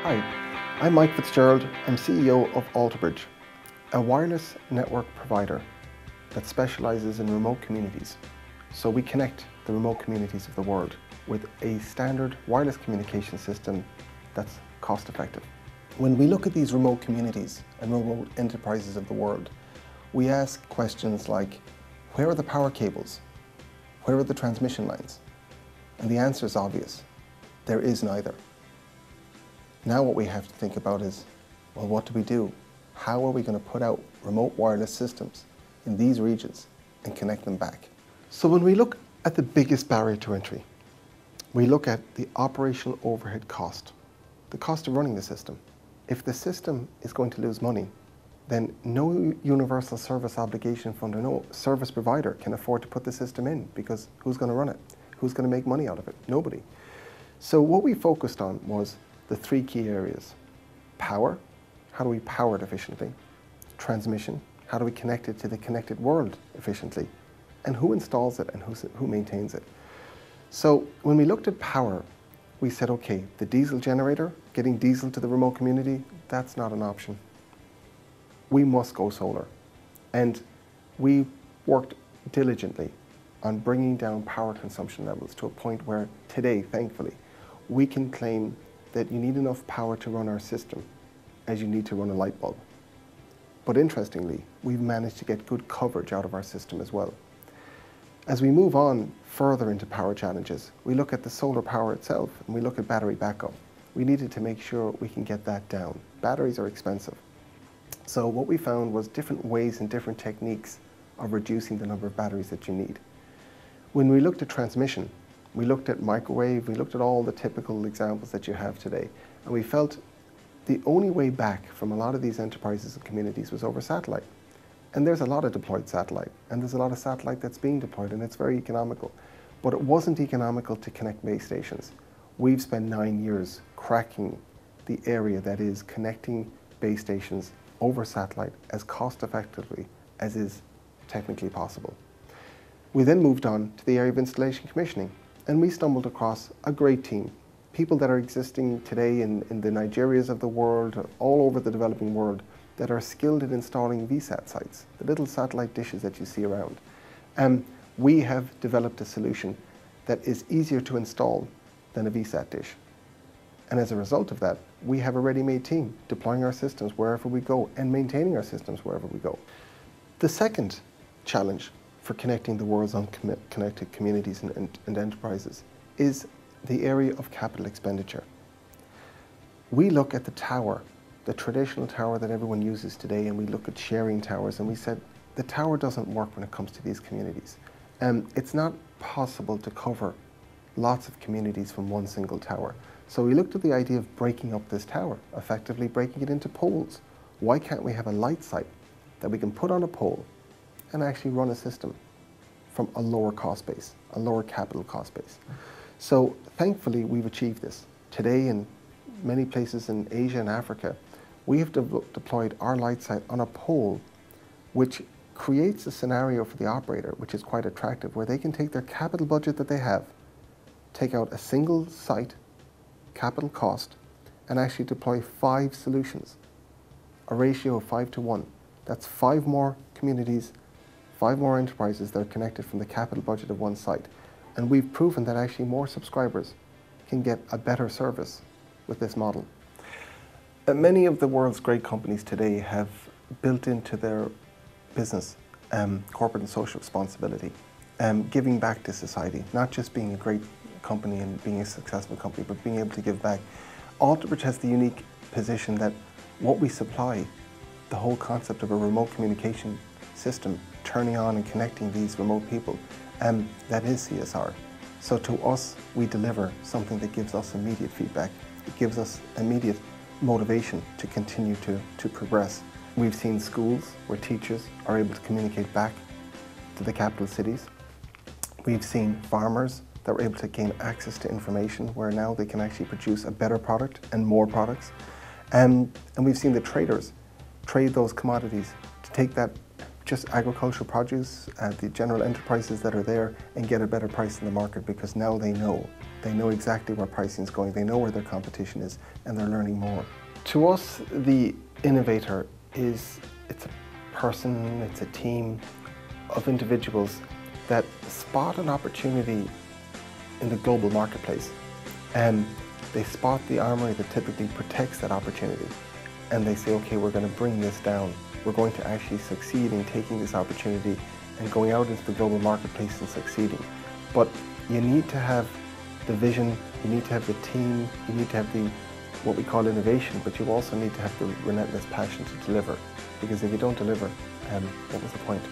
Hi, I'm Mike Fitzgerald. I'm CEO of Altobridge, a wireless network provider that specialises in remote communities. So we connect the remote communities of the world with a standard wireless communication system that's cost effective. When we look at these remote communities and remote enterprises of the world, we ask questions like, where are the power cables? Where are the transmission lines? And the answer is obvious. There is neither. Now what we have to think about is, well, what do we do? How are we going to put out remote wireless systems in these regions and connect them back? So when we look at the biggest barrier to entry, we look at the operational overhead cost, the cost of running the system. If the system is going to lose money, then no universal service obligation fund or no service provider can afford to put the system in, because who's going to run it? Who's going to make money out of it? Nobody. So what we focused on was the three key areas. Power, how do we power it efficiently? Transmission, how do we connect it to the connected world efficiently? And who installs it and who maintains it? So when we looked at power, we said, okay, the diesel generator, getting diesel to the remote community, that's not an option. We must go solar. And we worked diligently on bringing down power consumption levels to a point where today, thankfully, we can claim that you need enough power to run our system as you need to run a light bulb. But interestingly, we've managed to get good coverage out of our system as well. As we move on further into power challenges, we look at the solar power itself and we look at battery backup. We needed to make sure we can get that down. Batteries are expensive. So what we found was different ways and different techniques of reducing the number of batteries that you need. When we looked at transmission, we looked at microwave, we looked at all the typical examples that you have today, and we felt the only way back from a lot of these enterprises and communities was over satellite. And there's a lot of deployed satellite, and there's a lot of satellite that's being deployed, and it's very economical. But it wasn't economical to connect base stations. We've spent 9 years cracking the area that is connecting base stations over satellite as cost effectively as is technically possible. We then moved on to the area of installation commissioning, and we stumbled across a great team. People that are existing today in the Nigerias of the world, all over the developing world, that are skilled at installing VSAT sites, the little satellite dishes that you see around. We have developed a solution that is easier to install than a VSAT dish. And as a result of that, we have a ready-made team deploying our systems wherever we go and maintaining our systems wherever we go. The second challenge for connecting the world's unconnected communities and enterprises is the area of capital expenditure. We look at the tower, the traditional tower that everyone uses today, and we look at sharing towers, and we said the tower doesn't work when it comes to these communities. It's not possible to cover lots of communities from one single tower. So we looked at the idea of breaking up this tower, effectively breaking it into poles. Why can't we have a light site that we can put on a pole and actually run a system from a lower cost base, a lower capital cost base? So thankfully we've achieved this. Today in many places in Asia and Africa, we have deployed our light site on a pole, which creates a scenario for the operator which is quite attractive, where they can take their capital budget that they have, take out a single site capital cost, and actually deploy 5 solutions, a ratio of 5 to 1. That's 5 more communities, 5 more enterprises that are connected from the capital budget of one site. And we've proven that actually more subscribers can get a better service with this model. Many of the world's great companies today have built into their business corporate and social responsibility, giving back to society, not just being a great company and being a successful company, but being able to give back. Altobridge has the unique position that what we supply, the whole concept of a remote communication system, turning on and connecting these remote people, that is CSR. So to us, we deliver something that gives us immediate feedback. It gives us immediate motivation to continue to progress. We've seen schools where teachers are able to communicate back to the capital cities. We've seen farmers that were able to gain access to information where now they can actually produce a better product and more products. And we've seen the traders trade those commodities to take that just agricultural produce, the general enterprises that are there, and get a better price in the market, because now they know. They know exactly where pricing is going, they know where their competition is, and they're learning more. To us, the innovator it's a person, it's a team of individuals that spot an opportunity in the global marketplace. And they spot the armory that typically protects that opportunity. And they say, okay, we're going to bring this down. We're going to actually succeed in taking this opportunity and going out into the global marketplace and succeeding. But you need to have the vision, you need to have the team, you need to have what we call innovation, but you also need to have the relentless passion to deliver. Because if you don't deliver, what was the point?